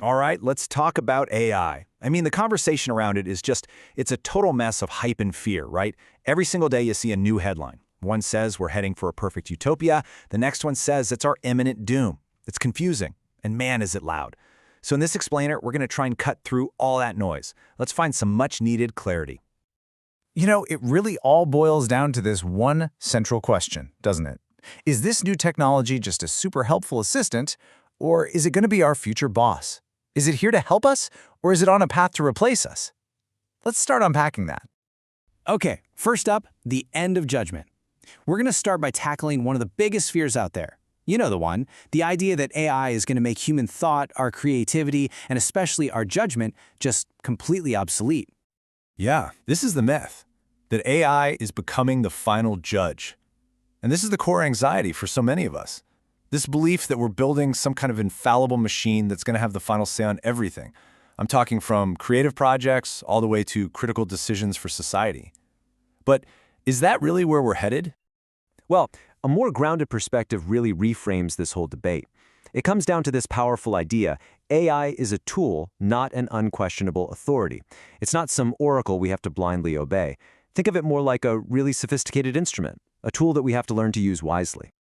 All right, let's talk about AI. I mean, the conversation around it is it's a total mess of hype and fear, right? Every single day you see a new headline. One says we're heading for a perfect utopia. The next one says it's our imminent doom. It's confusing, and man, is it loud. So in this explainer, we're going to try and cut through all that noise. Let's find some much-needed clarity. It really all boils down to this one central question, doesn't it? Is this new technology just a super helpful assistant, or is it going to be our future boss? Is it here to help us, or is it on a path to replace us? Let's start unpacking that. Okay, first up, the end of judgment. We're going to start by tackling one of the biggest fears out there. You know the one, the idea that AI is going to make human thought, our creativity, and especially our judgment just completely obsolete. Yeah, this is the myth, that AI is becoming the final judge. And this is the core anxiety for so many of us. This belief that we're building some kind of infallible machine that's going to have the final say on everything. I'm talking from creative projects all the way to critical decisions for society. But is that really where we're headed? Well, a more grounded perspective really reframes this whole debate. It comes down to this powerful idea: AI is a tool, not an unquestionable authority. It's not some oracle we have to blindly obey. Think of it more like a really sophisticated instrument, a tool that we have to learn to use wisely.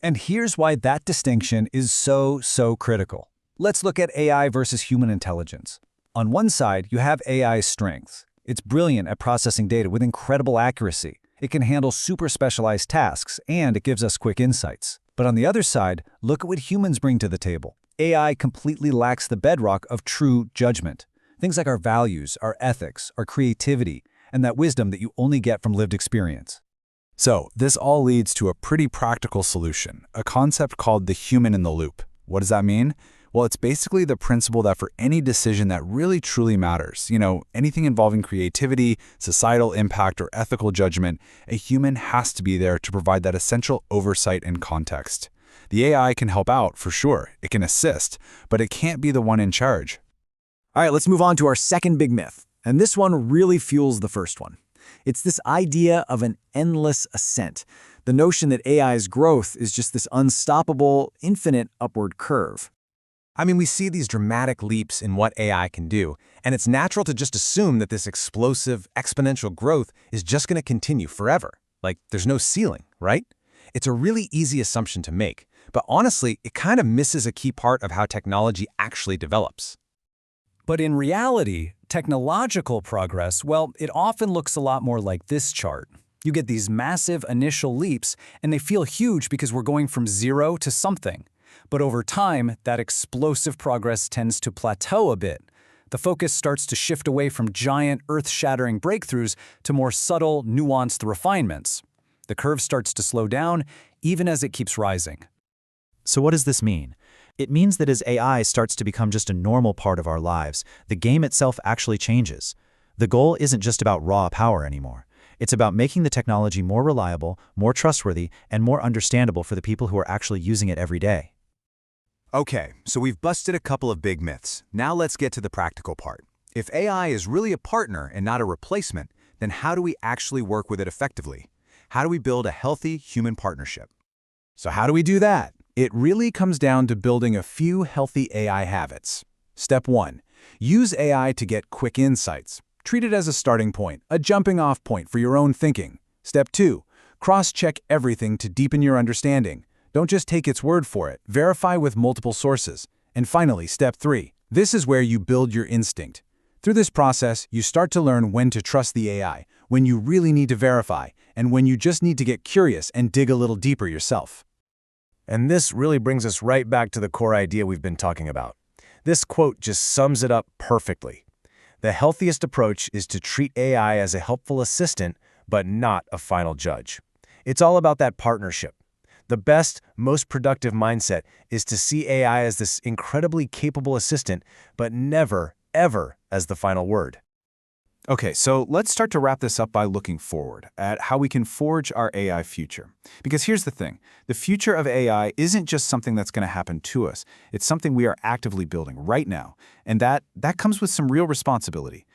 And here's why that distinction is so critical. Let's look at AI versus human intelligence. On one side, you have AI's strengths. It's brilliant at processing data with incredible accuracy. It can handle super specialized tasks, and it gives us quick insights. But on the other side, look at what humans bring to the table. AI completely lacks the bedrock of true judgment. Things like our values, our ethics, our creativity, and that wisdom that you only get from lived experience. So, this all leads to a pretty practical solution, a concept called the human in the loop. What does that mean? Well, it's basically the principle that for any decision that really truly matters, anything involving creativity, societal impact, or ethical judgment, a human has to be there to provide that essential oversight and context. The AI can help out, for sure. It can assist, but it can't be the one in charge. All right, let's move on to our second big myth. And this one really fuels the first one. It's this idea of an endless ascent, the notion that AI's growth is just this unstoppable, infinite upward curve. I mean, we see these dramatic leaps in what AI can do, and it's natural to just assume that this explosive, exponential growth is just going to continue forever. Like, there's no ceiling, right? It's a really easy assumption to make, but honestly, it kind of misses a key part of how technology actually develops. But in reality, technological progress, well, it often looks a lot more like this chart. You get these massive initial leaps, and they feel huge because we're going from zero to something. But over time, that explosive progress tends to plateau a bit. The focus starts to shift away from giant, earth-shattering breakthroughs to more subtle, nuanced refinements. The curve starts to slow down, even as it keeps rising. So what does this mean? It means that as AI starts to become just a normal part of our lives, the game itself actually changes. The goal isn't just about raw power anymore. It's about making the technology more reliable, more trustworthy, and more understandable for the people who are actually using it every day. Okay, so we've busted a couple of big myths. Now let's get to the practical part. If AI is really a partner and not a replacement, then how do we actually work with it effectively? How do we build a healthy human partnership? So how do we do that? It really comes down to building a few healthy AI habits. Step 1. Use AI to get quick insights. Treat it as a starting point, a jumping-off point for your own thinking. Step 2. Cross-check everything to deepen your understanding. Don't just take its word for it. Verify with multiple sources. And finally, step 3. This is where you build your instinct. Through this process, you start to learn when to trust the AI, when you really need to verify, and when you just need to get curious and dig a little deeper yourself. And this really brings us right back to the core idea we've been talking about. This quote just sums it up perfectly. The healthiest approach is to treat AI as a helpful assistant, but not a final judge. It's all about that partnership. The best, most productive mindset is to see AI as this incredibly capable assistant, but never, ever as the final word. Okay, so let's start to wrap this up by looking forward at how we can forge our AI future. Because here's the thing, the future of AI isn't just something that's going to happen to us. It's something we are actively building right now, and that comes with some real responsibility.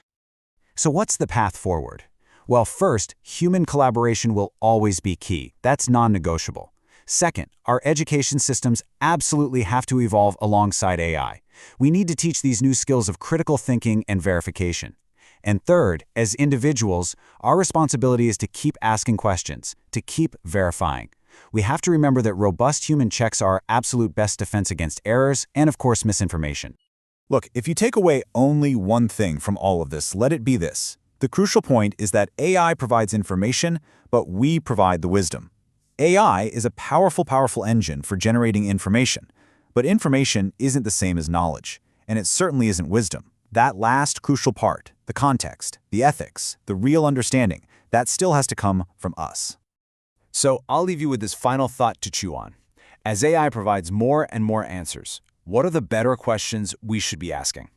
So what's the path forward? Well, first, human collaboration will always be key. That's non-negotiable. Second, our education systems absolutely have to evolve alongside AI. We need to teach these new skills of critical thinking and verification. And third, as individuals, our responsibility is to keep asking questions, to keep verifying. We have to remember that robust human checks are our absolute best defense against errors and, of course, misinformation. Look, if you take away only one thing from all of this, let it be this. The crucial point is that AI provides information, but we provide the wisdom. AI is a powerful, powerful engine for generating information, but information isn't the same as knowledge, and it certainly isn't wisdom. That last crucial part, the context, the ethics, the real understanding, that still has to come from us. So I'll leave you with this final thought to chew on. As AI provides more and more answers, what are the better questions we should be asking?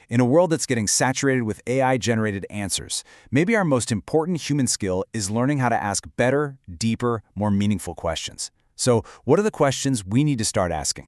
In a world that's getting saturated with AI-generated answers, maybe our most important human skill is learning how to ask better, deeper, more meaningful questions. So what are the questions we need to start asking?